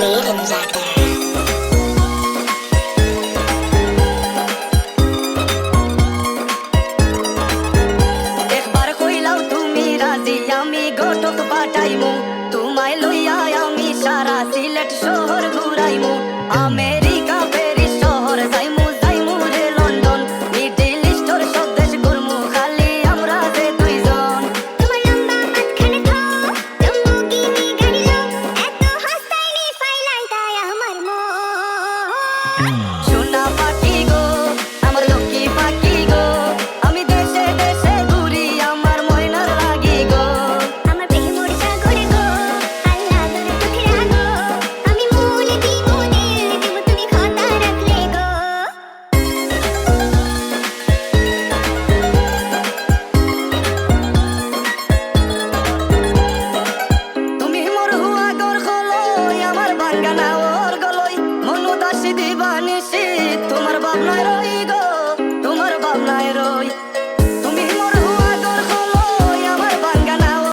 made in Jakarta. আমি গোটক পাঠাইমু তোমায় লইয়া আমি সারা সিলেট শহর ঘুরাইমু আমেরিকা প্যারিস শহর যাইমু যাইমু রে লন্ডন মিডল ইস্টর সব দেশ ঘুরমু খালি আমরা যে দুইজন তোমার লম্বা মাঝখানে থাও লম্বরগিনি গাড়ি লো এত হাসতাইলি ফাইলাই তাই আমার মন সোনা পাখি গো আমার লক্ষ্মী পাখি গো আমি দেশে দেশে ঘুরি আমার ময়নার লাগি গো আমার প্রেমর সাগরে গো আল্লাহ তোরে চোখে রাখো আমি মন দিব দিল দিব তুমি কথা রাখলে গো তুমি মোর হুয়া গর খলই আমার বাঙ্গানা ওর গলই মন উদাসী দিবানিসি তোমার ভাবনায় রই গো